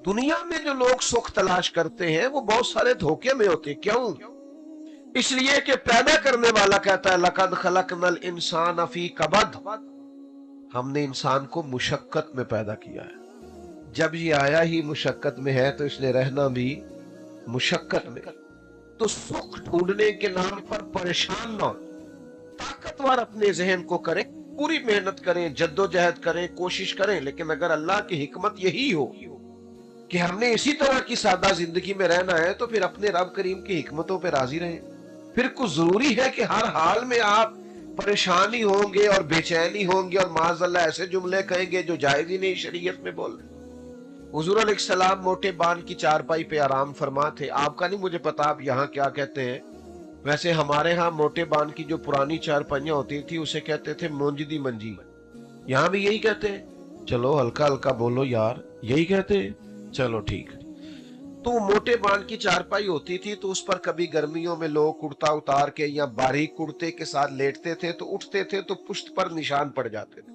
دنیا میں جو لوگ سکھ تلاش کرتے ہیں وہ بہت سارے دھوکے میں ہوتے ہیں. کیوں؟ اس لیے کہ پیدا کرنے والا کہتا ہے لقد خلقنا الانسان فی کبد، ہم نے انسان کو مشقت میں پیدا کیا ہے. جب یہ آیا ہی مشقت میں ہے تو اس نے رہنا بھی مشقت میں. تو سکھ ڈھونڈنے کے نام پر پریشان نہ ہو، طاقتور اپنے ذہن کو کریں، پوری محنت کریں، جدوجہد کریں، کوشش کریں. لیکن اگر اللہ کی حکمت یہی ہو کہ ہم نے اسی طرح کی سادہ زندگی میں رہنا ہے تو پھر اپنے رب کریم کی حکمتوں پہ راضی رہیں. پھر کچھ ضروری ہے کہ ہر حال میں آپ پریشانی ہوں گے اور بے چینی ہوں گے اور معاذ اللہ ایسے جملے کہیں گے جو جائز ہی نہیں شریعت میں بول رہے. حضور علیہ السلام موٹے بان کی چارپائی پہ آرام فرما تھے. آپ کا نہیں مجھے پتا آپ یہاں کیا کہتے ہیں، ویسے ہمارے ہاں موٹے بان کی جو پرانی چارپائیاں ہوتی تھی اسے کہتے تھے مونجدی منجی. یہاں بھی یہی کہتے ہیں؟ چلو ہلکا ہلکا بولو یار، یہی کہتے ہیں؟ چلو ٹھیک. تو موٹے بان کی چارپائی ہوتی تھی تو اس پر کبھی گرمیوں میں لوگ کرتا اتار کے یا باریک کرتے کے ساتھ لیٹتے تھے تو اٹھتے تھے تو پشت پر نشان پڑ جاتے تھے.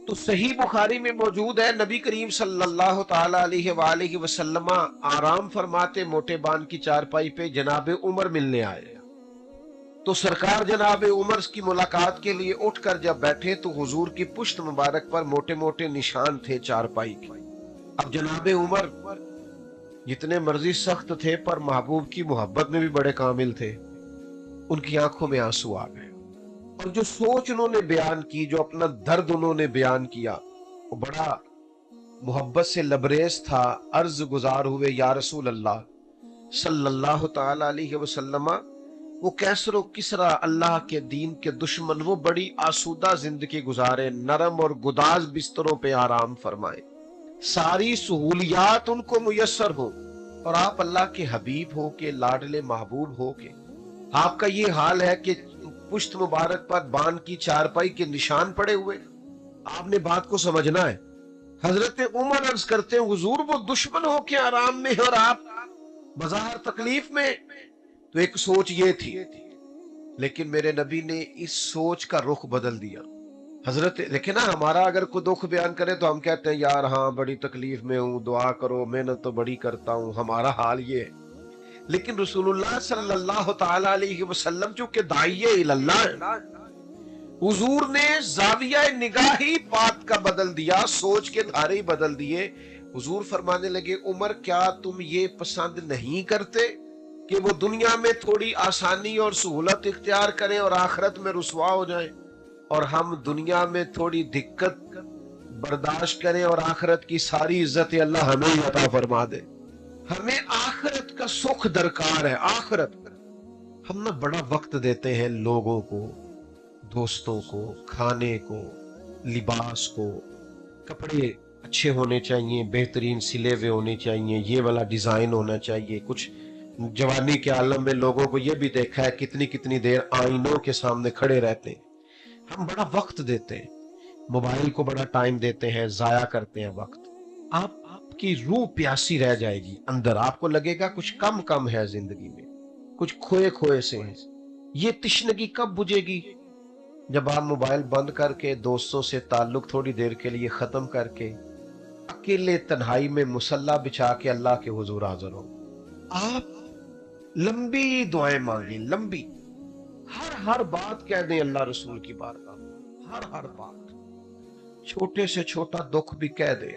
تو صحیح بخاری میں موجود ہے نبی کریم صلی اللہ تعالی علیہ وآلہ وسلم آرام فرماتے موٹے بان کی چارپائی پہ جناب عمر ملنے آئے. تو سرکار جناب عمر کی ملاقات کے لیے اٹھ کر جب بیٹھے تو حضور کی پشت مبارک پر موٹے موٹے نشان تھے چارپائی کے. اب جناب عمر جتنے مرضی سخت تھے پر محبوب کی محبت میں بھی بڑے کامل تھے. ان کی آنکھوں میں آنسو آ گئے اور جو سوچ انہوں نے بیان کی، جو اپنا درد انہوں نے بیان کیا، وہ بڑا محبت سے لبریز تھا. عرض گزار ہوئے یا رسول اللہ صلی اللہ تعالی علیہ وسلم، وہ کیسر و کسرا اللہ کے دین کے دشمن وہ بڑی آسودہ زندگی گزارے، نرم اور گداز بستروں پہ آرام فرمائے، ساری سہولیات ان کو میسر ہو، اور آپ اللہ کے حبیب ہو کے لاڈلے محبوب ہو کے آپ کا یہ حال ہے کہ پشت مبارک پر بان کی چارپائی کے نشان پڑے ہوئے. آپ نے بات کو سمجھنا ہے. حضرت عمر عرض کرتے ہیں حضور وہ دشمن ہو کے آرام میں اور آپ بظاہر تکلیف میں. تو ایک سوچ یہ تھی، لیکن میرے نبی نے اس سوچ کا رخ بدل دیا. حضرت دیکھیں نا، ہمارا اگر کوئی دکھ بیان کرے تو ہم کہتے ہیں یار ہاں بڑی تکلیف میں ہوں، دعا کرو، محنت تو بڑی کرتا ہوں، ہمارا حال یہ ہے. لیکن رسول اللہ صلی اللہ تعالی علیہ وسلم چونکہ داعیہ اللہ ہے، حضور نے زاویہ نگاہی بات کا بدل دیا، سوچ کے دھارے بدل دیے. حضور فرمانے لگے عمر کیا تم یہ پسند نہیں کرتے کہ وہ دنیا میں تھوڑی آسانی اور سہولت اختیار کریں اور آخرت میں رسوا ہو جائیں، اور ہم دنیا میں تھوڑی دقت برداشت کریں اور آخرت کی ساری عزت اللہ ہمیں ہی عطا فرما دے. ہمیں آخرت کا سکھ درکار ہے. آخرت ہم نہ بڑا وقت دیتے ہیں لوگوں کو، دوستوں کو، کھانے کو، لباس کو. کپڑے اچھے ہونے چاہیے، بہترین سلے ہوئے ہونے چاہیے، یہ والا ڈیزائن ہونا چاہیے. کچھ جوانی کے عالم میں لوگوں کو یہ بھی دیکھا ہے کتنی کتنی دیر آئینوں کے سامنے کھڑے رہتے ہیں. ہم بڑا وقت دیتے ہیں، موبائل کو بڑا ٹائم دیتے ہیں، ضائع کرتے ہیں وقت. آپ کی روح پیاسی رہ جائے گی اندر، آپ کو لگے گا کچھ کم ہے زندگی میں، کچھ کھوئے کھوئے سے ہیں. یہ تشنگی کب بجھے گی؟ جب آپ موبائل بند کر کے دوستوں سے تعلق تھوڑی دیر کے لیے ختم کر کے اکیلے تنہائی میں مصلی بچھا کے اللہ کے حضور حاضر ہو. آپ لمبی دعائیں مانگیں، لمبی، ہر بات کہہ دیں اللہ رسول کی بارگاہ میں، ہر بات، چھوٹے سے چھوٹا دکھ بھی کہہ دیں،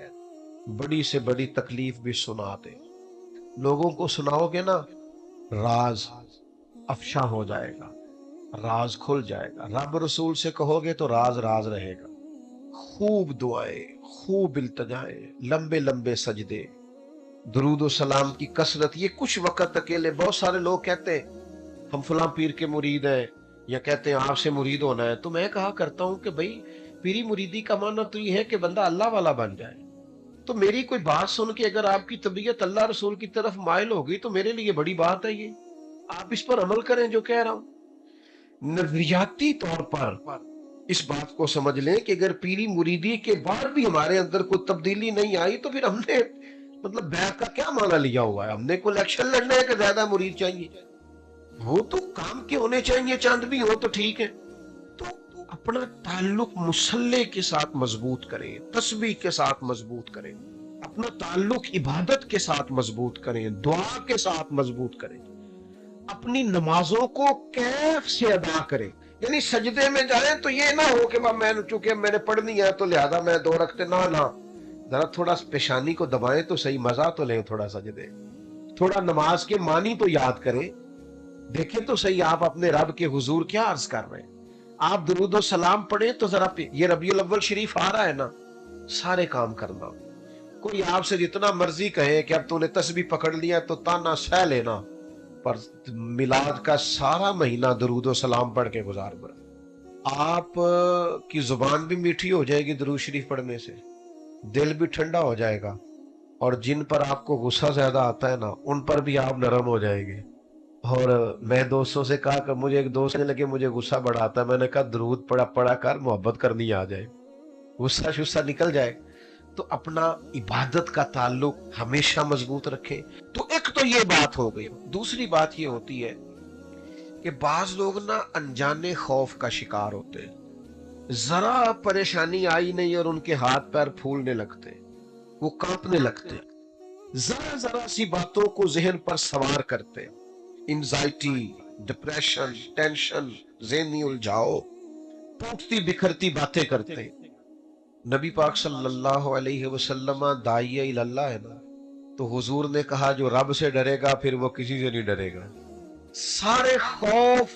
بڑی سے بڑی تکلیف بھی سنا دے. لوگوں کو سناؤ گے نا راز افشا ہو جائے گا، راز کھل جائے گا. رب رسول سے کہو گے تو راز رہے گا. خوب دعائیں، خوب التجائیں، لمبے لمبے سجدے، درود و سلام کی کثرت. یہ کچھ وقت اکیلے بہت سارے لوگ کہتے ہیں ہم فلاں پیر کے مرید ہیں، یا کہتے ہیں آپ سے مرید ہونا ہے. تو میں کہا کرتا ہوں کہ بھئی پیری مریدی کا معنی تو یہ ہے کہ بندہ اللہ والا بن جائے. تو میری کوئی بات سن کے اگر آپ کی طبیعت اللہ رسول کی طرف مائل ہوگی تو میرے لیے بڑی بات ہے. یہ آپ اس پر عمل کریں جو کہہ رہا ہوں. نظریاتی طور پر اس بات کو سمجھ لیں کہ اگر پیری مریدی کے بعد بھی ہمارے اندر کوئی تبدیلی نہیں آئی تو پھر ہم نے مطلب بیعت کا کیا معنی لیا ہوا ہے؟ ہم نے کوئی الیکشن لڑنا ہے کہ زیادہ مرید چاہیے؟ وہ تو کام کے ہونے چاہیے، چاند بھی ہو تو ٹھیک ہے. تو اپنا تعلق مصلی کے ساتھ مضبوط کریں، تسبیح کے ساتھ مضبوط کریں. اپنا تعلق عبادت کے ساتھ مضبوط کریں، دعا کے ساتھ مضبوط کریں، اپنی نمازوں کو کیف سے ادا کریں. یعنی سجدے میں جائیں تو یہ نہ ہو کہ چونکہ میں نے پڑھنی ہے تو لہذا میں 2 رکعتیں نہ ذرا تھوڑا پیشانی کو دبائیں تو صحیح، مزہ تو لیں تھوڑا سجدے، تھوڑا نماز کے معنی تو یاد کریں. دیکھیں تو صحیح آپ اپنے رب کے حضور کیا عرض کر رہے ہیں. آپ درود و سلام پڑھیں تو ذرا یہ ربیع الاول شریف آ رہا ہے نا، سارے کام کرنا. کوئی آپ سے جتنا مرضی کہے کہ اب تو نے تسبیح پکڑ لیا تو تانا سہ لینا، پر میلاد کا سارا مہینہ درود و سلام پڑھ کے گزار بر. آپ کی زبان بھی میٹھی ہو جائے گی درود شریف پڑھنے سے، دل بھی ٹھنڈا ہو جائے گا، اور جن پر آپ کو غصہ زیادہ آتا ہے نا ان پر بھی آپ نرم ہو جائے گے. اور میں دوستوں سے کہا کہ مجھے ایک دوست نے لگے مجھے غصہ بڑا آتا ہے، میں نے کہا درود پڑا کر محبت کرنی آ جائے، غصہ شصہ نکل جائے. تو اپنا عبادت کا تعلق ہمیشہ مضبوط رکھیں. تو ایک تو یہ بات ہو گئی. دوسری بات یہ ہوتی ہے کہ بعض لوگ نا انجانے خوف کا شکار ہوتے ہیں، ذرا پریشانی آئی نہیں اور ان کے ہاتھ پیر پھولنے لگتے، وہ کانپنے لگتے، ذرا سی باتوں کو ذہن پر سوار کرتے، انزائٹی، ڈپریشن، ٹینشن، ذہنی الجھاؤ، ٹوٹتی بکھرتی باتیں کرتے. نبی پاک صلی اللہ علیہ وسلم داعیہ اللہ ہے نا، تو حضور نے کہا جو رب سے ڈرے گا پھر وہ کسی سے نہیں ڈرے گا. سارے خوف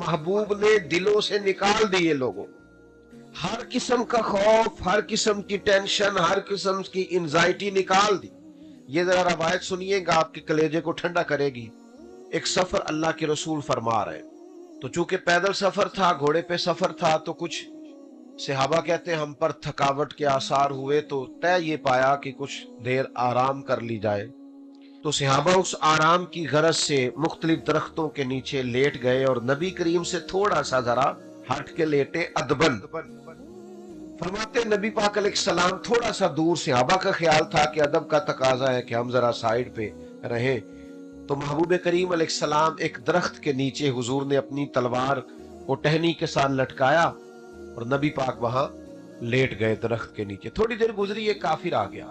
محبوب نے دلوں سے نکال دیے لوگوں، ہر قسم کا خوف، ہر قسم کی ٹینشن، ہر قسم کی انزائٹی نکال دی. یہ ذرا روایت سنیے گا، آپ کے کلیجے کو ٹھنڈا کرے گی. ایک سفر اللہ کے رسول فرما رہے، تو چونکہ پیدل سفر تھا، گھوڑے پہ سفر تھا، تو کچھ صحابہ کہتے ہیں ہم پر تھکاوٹ کے آثار ہوئے، تو طے یہ پایا کہ کچھ دیر آرام کر لی جائے. تو صحابہ اس آرام کی غرض سے مختلف درختوں کے نیچے لیٹ گئے، اور نبی کریم سے تھوڑا سا ذرا ہٹ کے لیٹے ادبن. فرماتے نبی پاک علیہ السلام تھوڑا سا دور، صحابہ کا خیال تھا کہ ادب کا تقاضا ہے کہ ہم ذرا سائیڈ پہ رہیں. تو محبوب کریم علیہ السلام ایک درخت کے نیچے حضور نے اپنی تلوار کو ٹہنی کے ساتھ لٹکایا اور نبی پاک وہاں لیٹ گئے درخت کے نیچے. تھوڑی دیر گزری، ایک کافر آ گیا،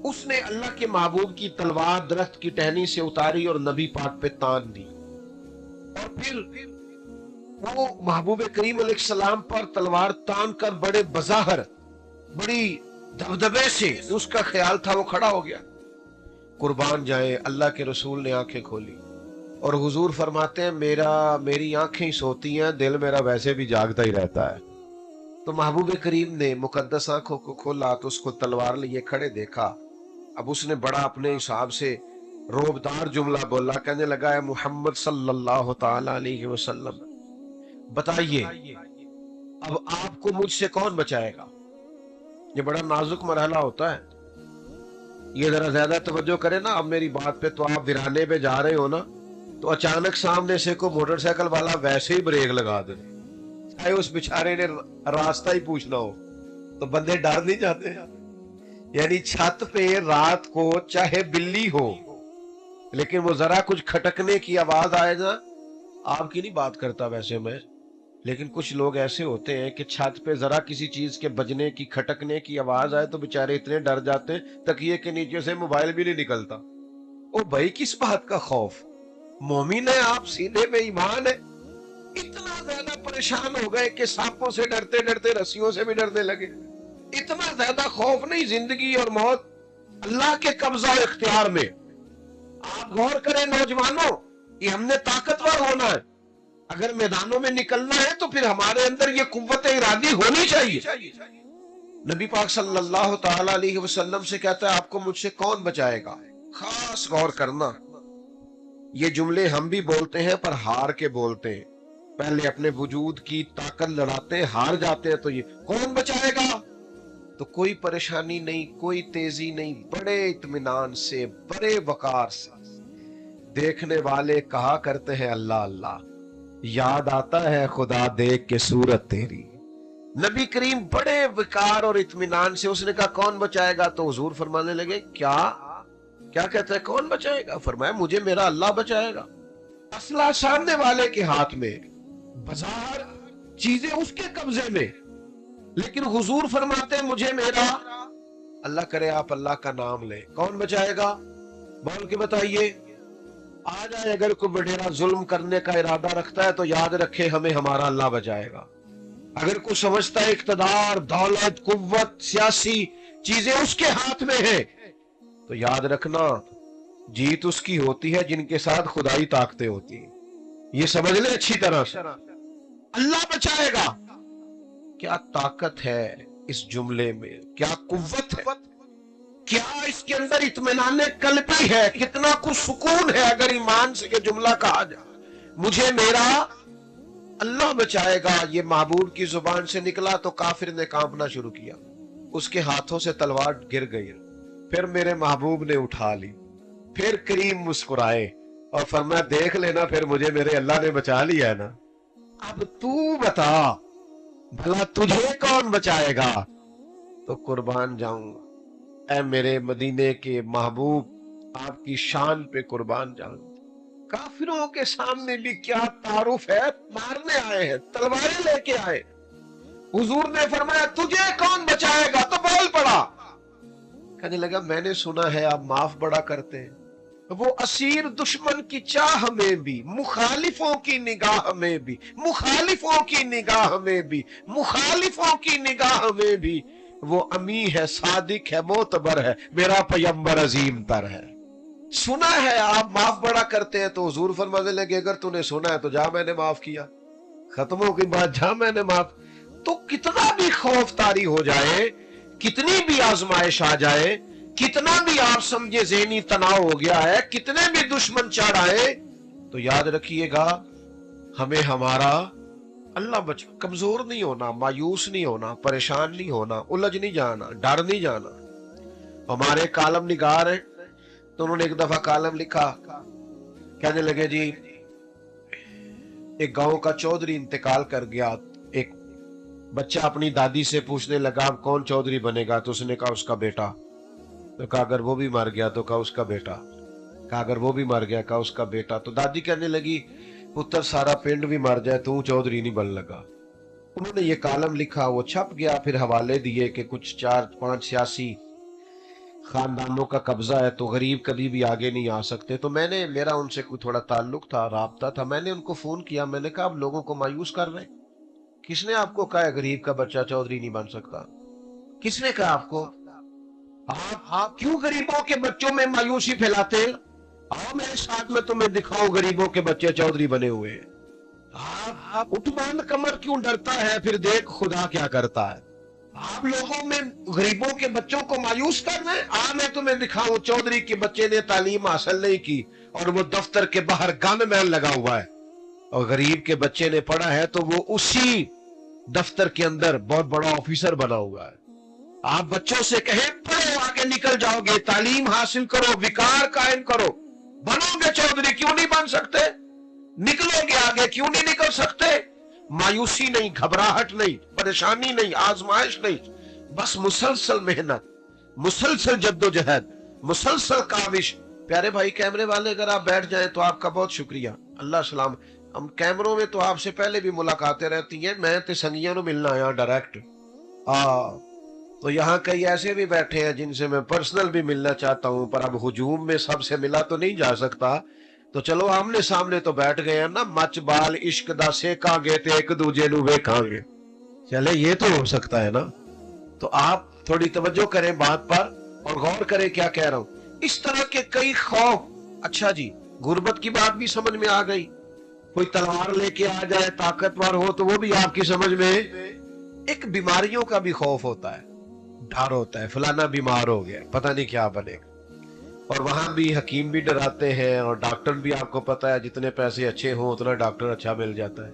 اس نے اللہ کے محبوب کی تلوار درخت کی ٹہنی سے اتاری اور نبی پاک پہ تان دی، اور پھر وہ محبوب کریم علیہ السلام پر تلوار تان کر بڑے بظاہر، بڑی دبدبے سے، اس کا خیال تھا وہ کھڑا ہو گیا. قربان جائیں اللہ کے رسول نے آنکھیں کھولی اور حضور فرماتے ہیں میری آنکھیں ہی سوتی ہیں، دل میرا ویسے بھی جاگتا ہی رہتا ہے. تو محبوب کریم نے مقدس آنکھوں کو کھولا تو اس کو تلوار لیے کھڑے دیکھا. اب اس نے بڑا اپنے حساب سے روبدار جملہ بولا، کہنے لگا ہے محمد صلی اللہ تعالی علیہ وسلم، بتائیے اب آپ کو مجھ سے کون بچائے گا؟ یہ بڑا نازک مرحلہ ہوتا ہے. یہ ذرا زیادہ توجہ کرے نا اب میری بات پہ. تو آپ ویرانے پہ جا رہے ہو نا، تو اچانک سامنے سے کوئی موٹر سائیکل والا ویسے ہی بریک لگا دے، چاہے اس بیچارے نے راستہ ہی پوچھنا ہو، تو بندے ڈر نہیں جاتے. یعنی چھت پہ رات کو چاہے بلی ہو، لیکن وہ ذرا کچھ کھٹکنے کی آواز آئے نا، آپ کی نہیں بات کرتا ویسے میں، لیکن کچھ لوگ ایسے ہوتے ہیں کہ چھت پہ ذرا کسی چیز کے بجنے کی، کھٹکنے کی آواز آئے تو بیچارے اتنے ڈر جاتے تکیے کے نیچے سے موبائل بھی نہیں نکلتا. او بھائی کس بات کا خوف؟ مومن ہے آپ، سینے میں ایمان ہے. اتنا زیادہ پریشان ہو گئے کہ سانپوں سے ڈرتے ڈرتے رسیوں سے بھی ڈرنے لگے. اتنا زیادہ خوف نہیں. زندگی اور موت اللہ کے قبضہ و اختیار میں. آپ غور کریں نوجوانوں، یہ ہم نے طاقتور ہونا ہے. اگر میدانوں میں نکلنا ہے تو پھر ہمارے اندر یہ قوت ارادی ہونی چاہیے. نبی پاک صلی اللہ تعالی علیہ وسلم سے کہتا ہے آپ کو مجھ سے کون بچائے گا؟ خاص غور کرنا، یہ جملے ہم بھی بولتے ہیں پر ہار کے بولتے ہیں. پہلے اپنے وجود کی طاقت لڑاتے ہیں، ہار جاتے ہیں تو یہ کون بچائے گا؟ تو کوئی پریشانی نہیں، کوئی تیزی نہیں، بڑے اطمینان سے، بڑے وقار سے. دیکھنے والے کہا کرتے ہیں اللہ اللہ، یاد آتا ہے خدا دیکھ کے صورت تیری. نبی کریم بڑے وقار اور اطمینان سے، اس نے کہا کون بچائے گا؟ تو حضور فرمانے لگے کیا کہتا ہے کون بچائے گا؟ فرمایا مجھے میرا اللہ بچائے گا. اسلحہ سامنے والے کے ہاتھ میں، بظاہر چیزیں اس کے قبضے میں، لیکن حضور فرماتے ہیں مجھے میرا اللہ کرے آپ اللہ کا نام لیں، کون بچائے گا؟ بول کے بتائیے۔ آ جائے اگر کوئی وڈیرا ظلم کرنے کا ارادہ رکھتا ہے تو یاد رکھے ہمیں ہمارا اللہ بچائے گا۔ اگر کوئی سمجھتا ہے اقتدار، دولت، قوت، سیاسی چیزیں اس کے ہاتھ میں ہے تو یاد رکھنا جیت اس کی ہوتی ہے جن کے ساتھ خدائی طاقتیں ہوتی ہیں۔ یہ سمجھ لیں اچھی طرح سے، اللہ بچائے گا۔ کیا طاقت ہے اس جملے میں، کیا قوت ہے، کیا اس کے اندر اطمینان قلبی ہے، کتنا کچھ سکون ہے اگر ایمان سے یہ جملہ کہا جائے مجھے میرا اللہ بچائے گا۔ یہ معبود کی زبان سے نکلا تو کافر نے کانپنا شروع کیا، اس کے ہاتھوں سے تلوار گر گئی، پھر میرے محبوب نے اٹھا لی، پھر کریم مسکرائے اور فرمایا دیکھ لینا پھر مجھے میرے اللہ نے بچا لیا ہے نا، اب تو بتا بھلا تجھے کون بچائے گا؟ تو قربان جاؤں گا اے میرے مدینے کے محبوب، آپ کی شان پہ قربان جاؤں۔ کافروں کے سامنے بھی کیا تعارف ہے، مارنے آئے ہیں، تلواریں لے کے آئے، حضور نے فرمایا تجھے کون بچائے گا؟ تو بول پڑا، کہنے لگا میں نے سنا ہے آپ معاف بڑا کرتے ہیں۔ وہ اسیر دشمن کی چاہ میں بھی، مخالفوں کی نگاہ میں بھی، مخالفوں کی نگاہ میں بھی، مخالفوں کی نگاہ میں بھی وہ امی ہے، صادق ہے، معتبر ہے، میرا پیغمبر عظیم تر ہے۔ سنا ہے آپ معاف بڑا کرتے ہیں، تو حضور فرمانے لگے اگر تو نے سنا ہے تو جا میں نے معاف کیا، ختموں کی بات، جا میں نے معاف۔ تو کتنا بھی خوف طاری ہو جائے، کتنی بھی آزمائش آ جائے، کتنا بھی آپ سمجھے ذہنی تناؤ ہو گیا ہے، کتنے بھی دشمن چڑھ آئے، تو یاد رکھیے گا ہمیں ہمارا اللہ بچا۔ کمزور نہیں ہونا، مایوس نہیں ہونا، پریشان نہیں ہونا، الجھ نہیں جانا، ڈر نہیں جانا۔ ہمارے کالم نگار ہیں تو انہوں نے ایک دفعہ کالم لکھا، کہنے لگے جی ایک گاؤں کا چودھری انتقال کر گیا، ایک بچہ اپنی دادی سے پوچھنے لگا کون چودھری بنے گا، تو اس نے کہا اس کا بیٹا، تو کہا اگر وہ بھی مر گیا، تو کہا اس کا بیٹا، کہا اگر وہ بھی مر گیا، کہا اس کا بیٹا۔ تو دادی کہنے لگی پتر سارا پنڈ بھی مر جائے تو چودھری نہیں بن لگا۔ انہوں نے یہ کالم لکھا، وہ چھپ گیا، پھر حوالے دیے کہ کچھ 4-5 سیاسی خاندانوں کا قبضہ ہے تو غریب کبھی بھی آگے نہیں آ سکتے۔ تو میں نے، میرا ان سے کوئی تھوڑا تعلق تھا، رابطہ تھا، میں نے ان کو فون کیا، میں نے کہا آپ لوگوں کو مایوس کر رہے ہیں، کس نے آپ کو کہا ہے غریب کا بچہ چودھری نہیں بن سکتا؟ کس نے کہا آپ کو؟ آپ کیوں غریبوں کے بچوں میں مایوسی پھیلاتے ہیں؟ آؤ میرے ساتھ میں تمہیں دکھاؤ غریبوں کے بچے چودھری بنے ہوئے ہیں۔ آپ اٹھ باندھ کمر کیوں ڈرتا ہے؟ پھر دیکھ خدا کیا کرتا ہے۔ آپ لوگوں میں غریبوں کے بچوں کو مایوس کر رہے ہیں؟ میں تمہیں دکھاؤں چودھری کے بچے نے تعلیم حاصل نہیں کی اور وہ دفتر کے باہر گن مین لگا ہوا ہے، اور غریب کے بچے نے پڑھا ہے تو وہ اسی دفتر کے اندر بہت بڑا آفیسر بنا ہوا ہے۔ آپ بچوں سے کہیں پڑھو، آگے نکل جاؤ گے، تعلیم حاصل کرو، وقار قائم کرو، بنو گے چودھری، کیوں نہیں بن سکتے؟ نکلو گے آگے، کیوں نہیں نکل سکتے؟ مایوسی نہیں، گھبراہٹ نہیں، پریشانی نہیں، آزمائش نہیں، بس مسلسل محنت، مسلسل جد و جہد، مسلسل کاوش۔ پیارے بھائی کیمرے والے اگر آپ بیٹھ جائیں تو آپ کا بہت شکریہ، اللہ سلام۔ ہم کیمروں میں تو آپ سے پہلے بھی ملاقاتیں رہتی ہیں، میں تے سنگیاں نو ملنا آیا ڈائریکٹ، تو یہاں کئی ایسے بھی بیٹھے ہیں جن سے میں پرسنل بھی ملنا چاہتا ہوں، پر اب ہجوم میں سب سے ملا تو نہیں جا سکتا، تو چلو آمنے سامنے تو بیٹھ گئے ہیں نا، مچ بال عشق دا سیکاں گے تے ایک دوجے نو ویکھاں گے، چلے یہ تو ہو سکتا ہے نا۔ تو آپ تھوڑی توجہ کریں بات پر اور غور کریں کیا کہہ رہا ہوں۔ اس طرح کے کئی خوف۔ اچھا جی، غربت کی بات بھی سمجھ میں آ گئی، کوئی تلوار لے کے آ جائے طاقتور ہو تو وہ بھی آپ کی سمجھ میں۔ ایک بیماریوں کا بھی خوف ہوتا ہے، ڈر ہوتا ہے، فلانا بیمار ہو گیا پتہ نہیں کیا بنے گا، اور وہاں بھی حکیم بھی ڈراتے ہیں، اور ڈاکٹر بھی آپ کو پتا ہے جتنے پیسے اچھے ہوں اتنا ڈاکٹر اچھا مل جاتا ہے،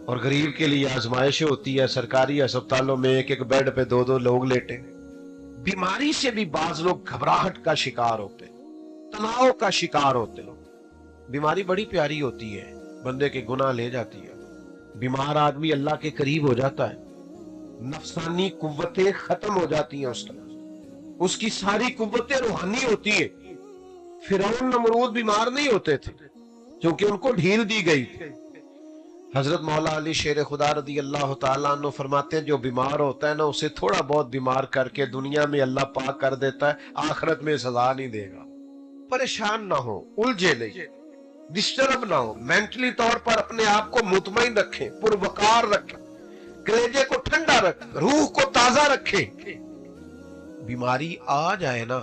اور غریب کے لیے آزمائش ہوتی ہے، سرکاری اسپتالوں میں ایک ایک بیڈ پہ 2 لوگ لیٹے۔ بیماری سے بھی بعض لوگ گھبراہٹ کا شکار ہوتے، تناؤ کا شکار ہوتے لوگ۔ بیماری بڑی پیاری ہوتی ہے، بندے کے گناہ لے جاتی ہے، بیمار آدمی اللہ کے قریب ہو جاتا ہے، نفسانی قوتیں ختم ہو جاتی ہیں اس طرح، اس کی ساری قوتیں روحانی ہوتی ہیں۔ فرعون نمرود بیمار نہیں ہوتے تھے کیونکہ ان کو ڈھیل دی گئی تھی، حضرت مولا علی شیر خدا رضی اللہ تعالیٰ عنہ فرماتے ہیں جو بیمار ہوتا ہے نا اسے تھوڑا بہت بیمار کر کے دنیا میں اللہ پاک کر دیتا ہے، آخرت میں سزا نہیں دے گا۔ پریشان نہ ہو، الجھے نہیں، ڈسٹرب نہ ہو، مینٹلی طور پر اپنے آپ کو مطمئن رکھیں، پروقار رکھیں، کلیجے کو ٹھنڈا رکھیں، روح کو تازہ رکھیں۔ بیماری آ جائے نا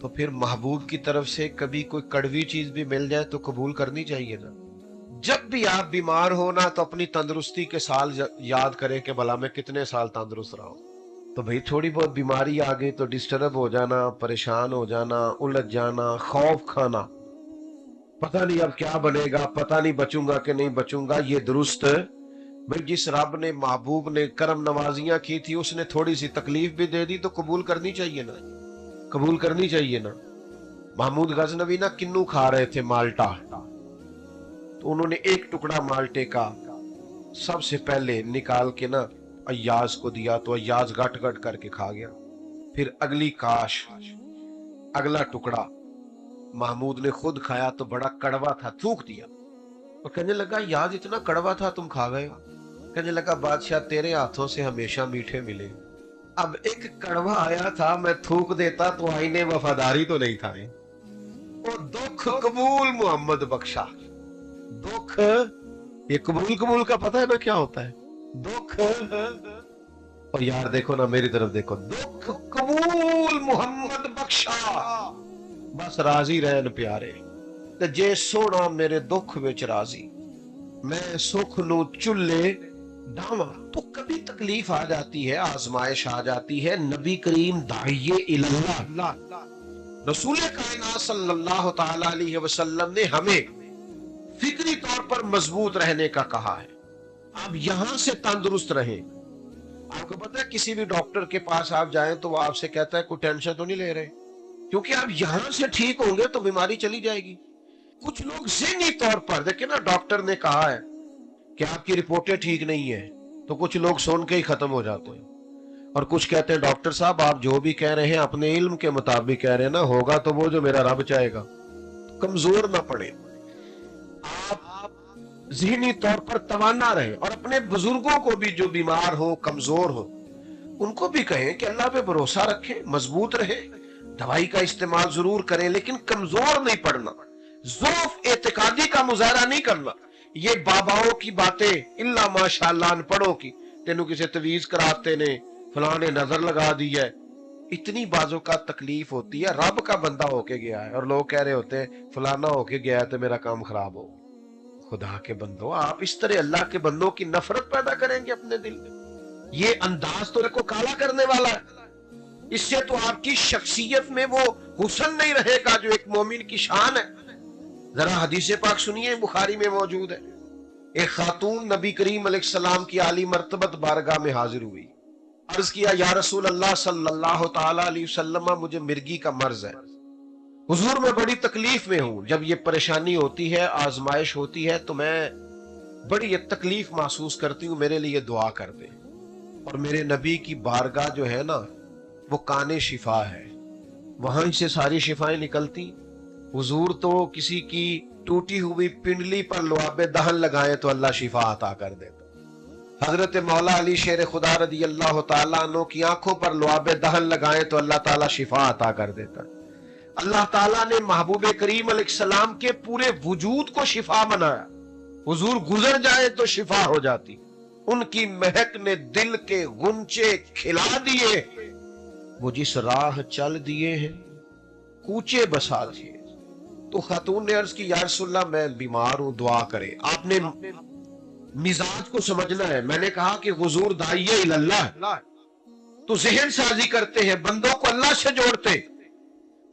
تو پھر محبوب کی طرف سے کبھی کوئی کڑوی چیز بھی مل جائے تو قبول کرنی چاہیے نا۔ جب بھی آپ بیمار ہونا تو اپنی تندرستی کے سال یاد کریں کہ بھلا میں کتنے سال تندرست رہا ہوں۔ تو بھئی تھوڑی بہت بیماری آ گئی تو ڈسٹرب ہو جانا، پریشان ہو جانا، الجھ جانا، خوف کھانا، پتہ نہیں اب کیا بنے گا، پتہ نہیں بچوں گا کہ نہیں بچوں گا، یہ درست بھئی جس رب نے محبوب نے کرم نوازیاں کی تھی اس نے تھوڑی سی تکلیف بھی دے دی تو قبول کرنی چاہیے نا، قبول کرنی چاہیے نا۔ محمود غزنوی نا کنو کھا رہے تھے مالٹا، تو انہوں نے ایک ٹکڑا مالٹے کا سب سے پہلے نکال کے نا ایاز کو دیا تو ایاز گٹ گٹ کر کے کھا گیا۔ پھر اگلی کاش، اگلا ٹکڑا محمود نے خود کھایا تو بڑا کڑوا تھا، تھوک دیا اور کہنے لگا یاد اتنا کڑوا تھا تم کھا گئے ہو؟ کہنے لگا بادشاہ تیرے ہاتھوں سے ہمیشہ میٹھے ملے، اب ایک کڑوا آیا تھا میں تھوک دیتا تو آئینے وفاداری تو نہیں تھا۔ وہ دکھ قبول محمد بخشا، دکھ یہ قبول کا پتہ ہے نا کیا ہوتا ہے؟ دکھ، اور یار دیکھو نا میری طرف دیکھو، دکھ قبول محمد بخشا، بس راضی رہن پیارے تے جے سونا میرے دکھ وچ راضی، میں سکھ نو چلے ڈاواں۔ تو کبھی تکلیف آ جاتی ہے، آزمائش آ جاتی ہے، نبی کریم داعیے اللہ رسول کائنات صلی اللہ تعالی علیہ وسلم نے ہمیں فکری طور پر مضبوط رہنے کا کہا ہے۔ آپ یہاں سے تندرست رہیں۔ آپ کو پتہ ہے کسی بھی ڈاکٹر کے پاس آپ جائیں تو وہ آپ سے کہتا ہے کوئی ٹینشن تو نہیں لے رہے، کیونکہ آپ یہاں سے ٹھیک ہوں گے تو بیماری چلی جائے گی۔ کچھ لوگ ذہنی طور پر دیکھیں نا، ڈاکٹر نے کہا ہے کہ آپ کی رپورٹیں ٹھیک نہیں ہیں تو کچھ لوگ سن کے ہی ختم ہو جاتے ہیں، اور کچھ کہتے ہیں ڈاکٹر صاحب آپ جو بھی کہہ رہے ہیں اپنے علم کے مطابق کہہ رہے ہیں نا، ہوگا تو وہ جو میرا رب چاہے گا۔ کمزور نہ پڑے، آپ ذہنی طور پر توانا رہیں، اور اپنے بزرگوں کو بھی جو بیمار ہو کمزور ہو ان کو بھی کہیں کہ اللہ پہ بھروسہ رکھیں، مضبوط رہیں، دوائی کا استعمال ضرور کریں لیکن کمزور نہیں پڑنا، ضعف اعتقادی کا مظاہرہ نہیں کرنا۔ یہ باباؤں کی باتیں الا ماشاءاللہ ان پڑھوں کی، تینوں کسی تویز کراتے نے، فلاں نے نظر لگا دی ہے، اتنی بازوں کا تکلیف ہوتی ہے۔ رب کا بندہ ہو کے گیا ہے اور لوگ کہہ رہے ہوتے ہیں فلانا ہو کے گیا ہے تو میرا کام خراب ہو۔ خدا کے بندوں، آپ اس طرح اللہ کے بندوں کی نفرت پیدا کریں گے اپنے دل میں؟ یہ انداز تو کو کالا کرنے والا ہے، اس سے تو آپ کی شخصیت میں وہ حسن نہیں رہے گا جو ایک مومن کی شان ہے۔ ذرا حدیث پاک سنیے، بخاری میں موجود ہے، ایک خاتون نبی کریم علیہ السلام کی عالی مرتبت بارگاہ میں حاضر ہوئی، عرض کیا یا رسول اللہ صلی اللہ تعالی علیہ وسلم مجھے مرگی کا مرض ہے، حضور میں بڑی تکلیف میں ہوں، جب یہ پریشانی ہوتی ہے آزمائش ہوتی ہے تو میں بڑی تکلیف محسوس کرتی ہوں، میرے لیے دعا کر دیں۔ اور میرے نبی کی بارگاہ جو ہے نا وہ کان شفا ہے، وہاں سے ساری شفائیں نکلتی۔ حضور تو کسی کی ٹوٹی ہوئی پنڈلی پر لعاب دہن لگائیں تو اللہ شفا عطا کر دیتا۔ حضرت مولا علی شیر خدا رضی اللہ تعالیٰ عنہ کی آنکھوں پر لعاب دہن لگائیں تو اللہ تعالیٰ شفا عطا کر دیتا۔ اللہ تعالیٰ نے محبوب کریم علیہ السلام کے پورے وجود کو شفا بنایا، حضور گزر جائے تو شفا ہو جاتی۔ ان کی مہک نے دل کے غنچے کھلا دیے، وہ جس راہ چل دیے ہیں کوچے بسا دیے۔ تو خاتون نے عرض کی یا رسول اللہ میں بیمار ہوں، دعا کرے۔ آپ نے مزاج کو سمجھنا ہے، میں نے کہا کہ حضور داعیے اللہ تو ذہن سازی کرتے ہیں، بندوں کو اللہ سے جوڑتے،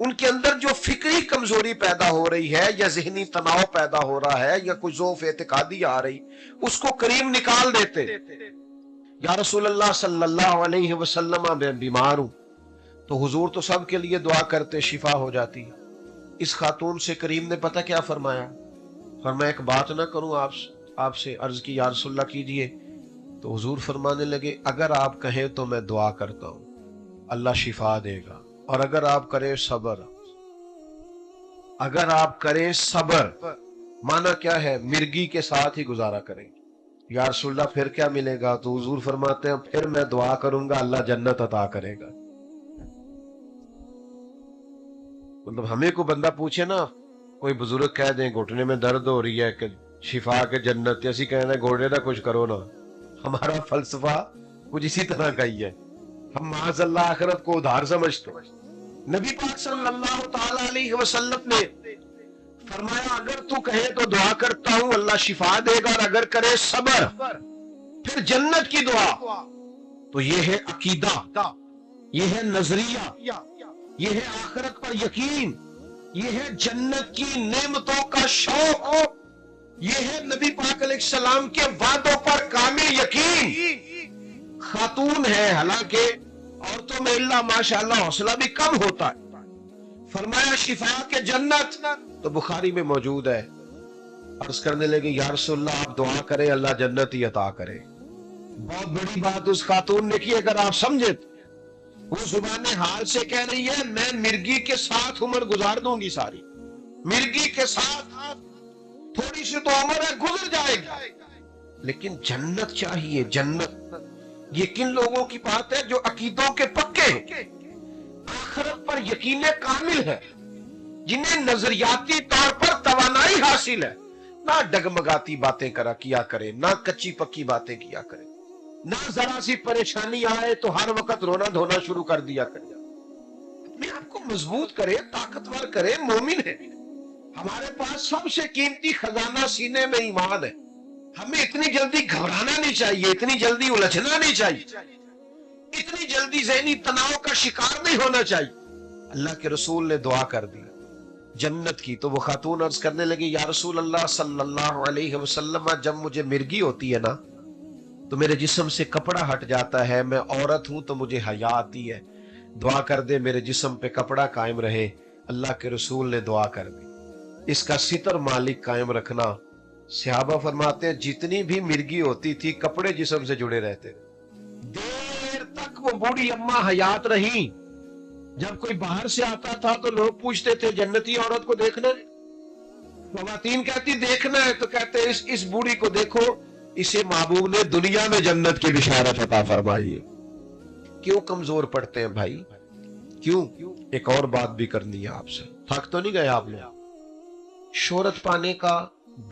ان کے اندر جو فکری کمزوری پیدا ہو رہی ہے یا ذہنی تناؤ پیدا ہو رہا ہے یا کوئی ضعف اعتقادی آ رہی اس کو کریم نکال دیتے۔ یا رسول اللہ صلی اللہ علیہ وسلم میں بیمار ہوں، تو حضور تو سب کے لیے دعا کرتے، شفا ہو جاتی۔ اس خاتون سے کریم نے پتہ کیا فرمایا؟ فرمایا ایک بات نہ کروں آپ سے؟ عرض کی یا رسول اللہ کیجئے۔ تو حضور فرمانے لگے اگر آپ کہیں تو میں دعا کرتا ہوں، اللہ شفا دے گا، اور اگر آپ کریں صبر، اگر آپ کریں صبر، معنی کیا ہے؟ مرگی کے ساتھ ہی گزارا کریں گے۔ یا رسول اللہ پھر کیا ملے گا؟ تو حضور فرماتے ہیں پھر میں دعا کروں گا اللہ جنت عطا کرے گا۔ مطلب ہمیں کو بندہ پوچھے نا، کوئی بزرگ کہہ دیں گھٹنے میں درد ہو رہی ہے کہ شفا کے جنت، ایسی کہنا ہے گھوڑے نہ کچھ کرو نا، ہمارا فلسفہ کچھ اسی طرح کا ہی ہے۔ ہم معاذ اللہ آخرت کو ادھار سمجھتے ہیں۔ نبی پاک صلی اللہ تعالی علیہ وسلم نے فرمایا اگر تو کہے تو دعا کرتا ہوں اللہ شفا دے گا، اور اگر کرے صبر پھر جنت کی دعا۔ تو یہ ہے عقیدہ، یہ ہے نظریہ، یہ ہے آخرت پر یقین، یہ ہے جنت کی نعمتوں کا شوق، یہ ہے نبی پاک علیہ السلام کے وعدوں پر کامل یقین۔ خاتون ہے، حالانکہ عورتوں میں اللہ ماشاءاللہ حوصلہ بھی کم ہوتا ہے، فرمایا شفا کے جنت، تو بخاری میں موجود ہے۔ عرض کرنے لگے یا رسول اللہ آپ دعا کریں اللہ جنت ہی عطا کرے۔ بہت بڑی بات اس خاتون نے کی، اگر آپ سمجھے وہ زبان حال سے کہہ رہی ہے میں مرگی کے ساتھ عمر گزار دوں گی ساری، مرگی کے ساتھ تھوڑی سی تو عمر ہے گزر جائے گی، لیکن جنت چاہیے، جنت۔ یہ کن لوگوں کی بات ہے؟ جو عقیدوں کے پکے ہیں، آخرت پر یقین کامل ہے، جنہیں نظریاتی طور پر توانائی حاصل ہے، نہ ڈگمگاتی باتیں کیا کرے، نہ کچی پکی باتیں کیا کرے، نہ ذرا سی پریشانی آئے تو ہر وقت رونا دھونا شروع کر دیا کرے، اپنے آپ کو مضبوط کرے، طاقتور کرے، مومن ہے۔ ہمارے پاس سب سے قیمتی خزانہ سینے میں ایمان ہے، ہمیں اتنی جلدی گھبرانا نہیں چاہیے، اتنی جلدی الجھنا نہیں چاہیے، اتنی جلدی ذہنی تناؤ کا شکار نہیں ہونا چاہیے۔ اللہ کے رسول نے دعا کر دی جنت کی، تو وہ خاتون عرض کرنے لگی یا رسول اللہ صلی اللہ علیہ وسلم جب مجھے مرگی ہوتی ہے نا تو میرے جسم سے کپڑا ہٹ جاتا ہے، میں عورت ہوں تو مجھے حیا آتی ہے، دعا کر دے میرے جسم پہ کپڑا قائم رہے۔ اللہ کے رسول نے دعا کر دی۔ اس کا ستر مالک قائم رکھنا۔ صحابہ فرماتے ہیں جتنی بھی مرگی ہوتی تھی کپڑے جسم سے جڑے رہتے، دیر تک وہ بوڑھی اماں حیات رہی۔ جب کوئی باہر سے آتا تھا تو لوگ پوچھتے تھے جنتی عورت کو دیکھنا ہے؟ خواتین کہتی دیکھنا ہے، تو کہتے اس بوڑھی کو دیکھو، اسے محبوب نے دنیا میں جنت کی بشارت عطا فرمائی ہے۔ کیوں کمزور پڑتے ہیں بھائی؟ کیوں؟ ایک اور بات بھی کرنی ہے آپ سے، تھک تو نہیں گئے آپ نے؟ شہرت پانے کا،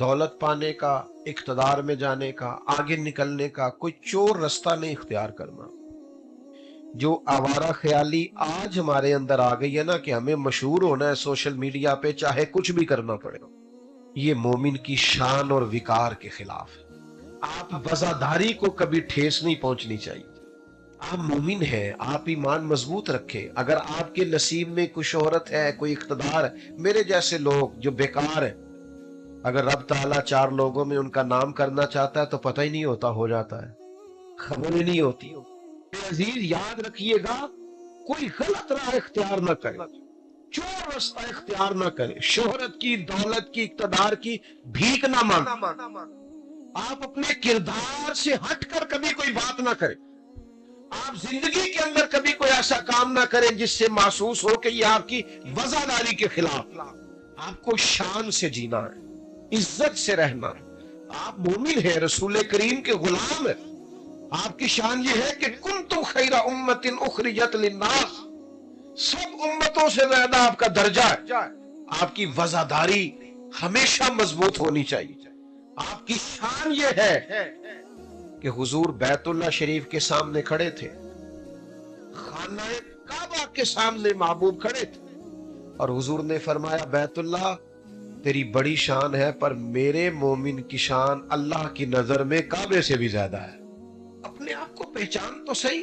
دولت پانے کا، اقتدار میں جانے کا، آگے نکلنے کا کوئی چور رستہ نہیں اختیار کرنا۔ جو آوارہ خیالی آج ہمارے اندر آ گئی ہے نا کہ ہمیں مشہور ہونا ہے سوشل میڈیا پہ چاہے کچھ بھی کرنا پڑے، یہ مومن کی شان اور وقار کے خلاف ہے۔ آپ وزاداری کو کبھی ٹھیس نہیں پہنچنی چاہیے۔ آپ مومن ہیں، آپ ایمان مضبوط رکھیں۔ اگر آپ کے نصیب میں کوئی شہرت ہے، کوئی اقتدار ہے، میرے جیسے لوگ جو بیکار ہیں، اگر رب تعالیٰ چار لوگوں میں ان کا نام کرنا چاہتا ہے تو پتہ ہی نہیں ہوتا، ہو جاتا ہے، خبر ہی نہیں ہوتی۔ عزیز یاد رکھیے گا، کوئی غلط راہ اختیار نہ کرے، چور رستہ اختیار نہ کرے، شہرت کی، دولت کی، اقتدار کی بھیک نہ مانگے۔ آپ اپنے کردار سے ہٹ کر کبھی کوئی بات نہ کریں۔ آپ زندگی کے اندر کبھی کوئی ایسا کام نہ کریں جس سے محسوس ہو کہ یہ آپ کی وزاداری کے خلاف۔ آپ کو شان سے جینا ہے، عزت سے رہنا ہے۔ آپ مومن ہیں، رسول کریم کے غلام ہیں۔ آپ کی شان یہ ہے کہ کنتم خیر امت اخرجت للناس، سب امتوں سے زیادہ آپ کا درجہ ہے۔ آپ کی وزاداری ہمیشہ مضبوط ہونی چاہیے۔ آپ کی شان یہ ہے کہ حضور بیت اللہ شریف کے سامنے کھڑے تھے، خانہ کعبہ کے سامنے محبوب کھڑے تھے، اور حضور نے فرمایا بیت اللہ تیری بڑی شان ہے، پر میرے مومن کی شان اللہ کی نظر میں کعبے سے بھی زیادہ ہے۔ اپنے آپ کو پہچان تو صحیح،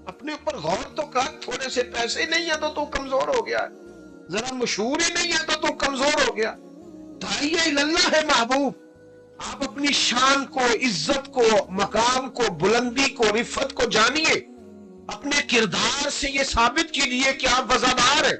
اپنے اوپر غور تو کر، تھوڑے سے پیسے نہیں ہے تو کمزور ہو گیا، ذرا مشہور ہی نہیں ہے تو کمزور ہو گیا۔ داعی اللہ ہے محبوب۔ آپ اپنی شان کو، عزت کو، مقام کو، بلندی کو، رفت کو جانیے، اپنے کردار سے یہ ثابت کیجیے کہ آپ وزادار ہیں۔